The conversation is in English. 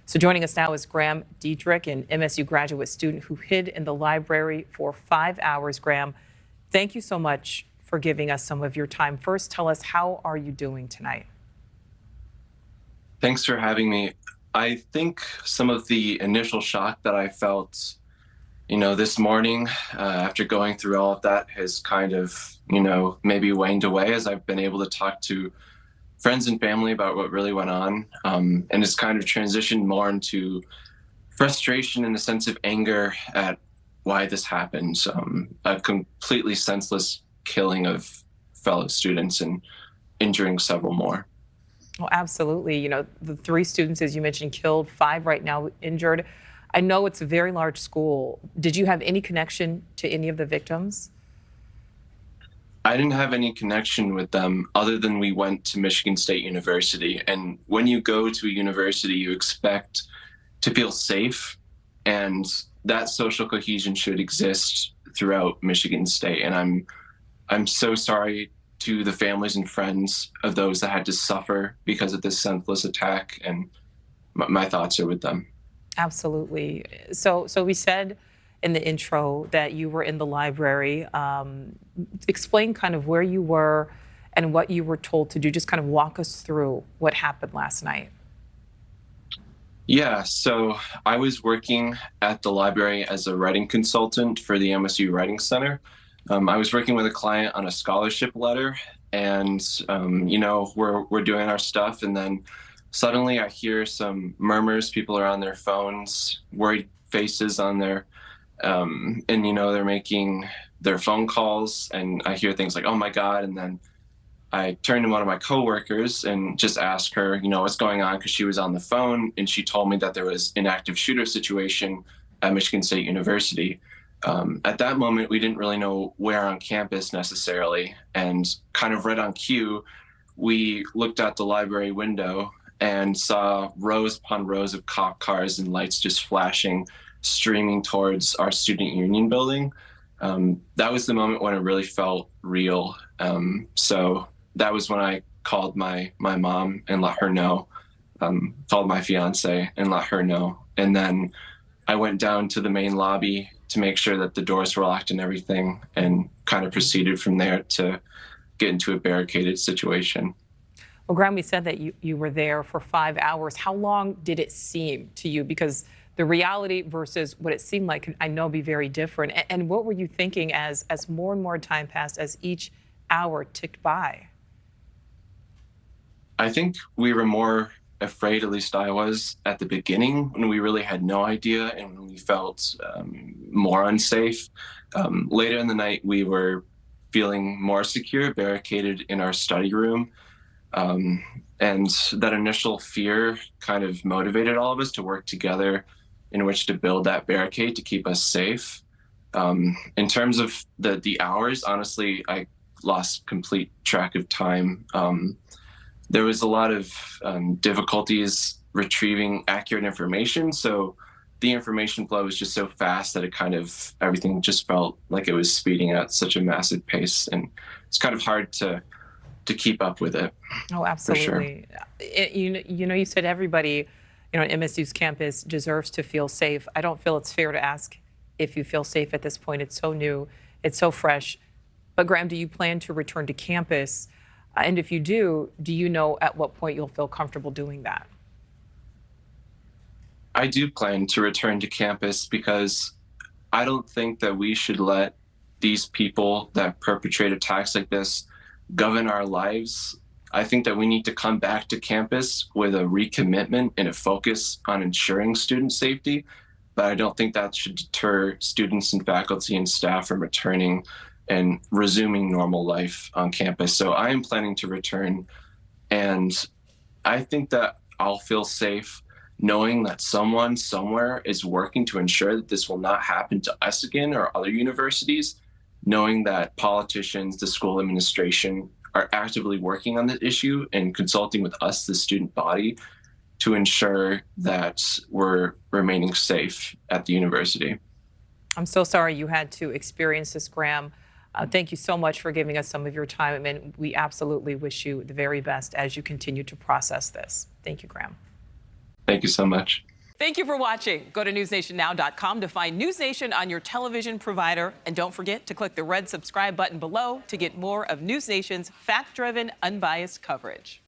So joining us now is Graham Diedrich, an MSU graduate student who hid in the library for 5 hours. Graham, thank you so much for giving us some of your time. First, tell us, how are you doing tonight? Thanks for having me. I think some of the initial shock that I felt, this morning after going through all of that has kind of, maybe waned away as I've been able to talk to friends and family about what really went on. And it's kind of transitioned more into frustration and a sense of anger at why this happened. A completely senseless killing of fellow students and injuring several more. Well, absolutely. The 3 students, as you mentioned, killed, 5 right now injured. I know it's a very large school. Did you have any connection to any of the victims? I didn't have any connection with them other than we went to Michigan State University. And when you go to a university, you expect to feel safe, and that social cohesion should exist throughout Michigan State. And I'm so sorry to the families and friends of those that had to suffer because of this senseless attack, and my thoughts are with them. Absolutely. So we said in the intro that you were in the library. Explain kind of where you were and what you were told to do. Just kind of walk us through what happened last night. Yeah, so I was working at the library as a writing consultant for the MSU Writing Center. I was working with a client on a scholarship letter, and we're doing our stuff, and then suddenly I hear some murmurs. People are on their phones, worried faces on their, and they're making their phone calls, and I hear things like, "Oh my God!" And then I turned to one of my coworkers and just asked her, what's going on, because she was on the phone, and she told me that there was an active shooter situation at Michigan State University. At that moment, we didn't really know where on campus necessarily, and kind of right on cue, we looked out the library window and saw rows upon rows of cop cars and lights just flashing, streaming towards our student union building. That was the moment when it really felt real. So that was when I called my mom and let her know, called my fiance and let her know. And then I went down to the main lobby to make sure that the doors were locked and everything, and kind of proceeded from there to get into a barricaded situation. Well, Graham, we said that you were there for 5 hours. How long did it seem to you? Because the reality versus what it seemed like can, I know, be very different. And what were you thinking as more and more time passed, as each hour ticked by? I think we were more afraid, at least I was, at the beginning, when we really had no idea and when we felt more unsafe. Later in the night, we were feeling more secure, barricaded in our study room. And that initial fear kind of motivated all of us to work together in which to build that barricade to keep us safe. In terms of the hours, honestly, I lost complete track of time. There was a lot of difficulties retrieving accurate information. So the information flow was just so fast that everything just felt like it was speeding at such a massive pace. And it's kind of hard to keep up with it. Oh, absolutely. For sure. You said everybody, at MSU's campus deserves to feel safe. I don't feel it's fair to ask if you feel safe at this point. It's so new, it's so fresh. But Graham, do you plan to return to campus? And if you do you know at what point you'll feel comfortable doing that? I do plan to return to campus because I don't think that we should let these people that perpetrate attacks like this govern our lives. I think that we need to come back to campus with a recommitment and a focus on ensuring student safety, but I don't think that should deter students and faculty and staff from returning and resuming normal life on campus. So I am planning to return, and I think that I'll feel safe knowing that someone somewhere is working to ensure that this will not happen to us again or other universities, knowing that politicians, the school administration, are actively working on the issue and consulting with us, the student body, to ensure that we're remaining safe at the university. I'm so sorry you had to experience this, Graham. Thank you so much for giving us some of your time, and we absolutely wish you the very best as you continue to process this. Thank you, Graham. Thank you so much. Thank you for watching. Go to newsnationnow.com to find NewsNation on your television provider. And don't forget to click the red subscribe button below to get more of NewsNation's fact-driven, unbiased coverage.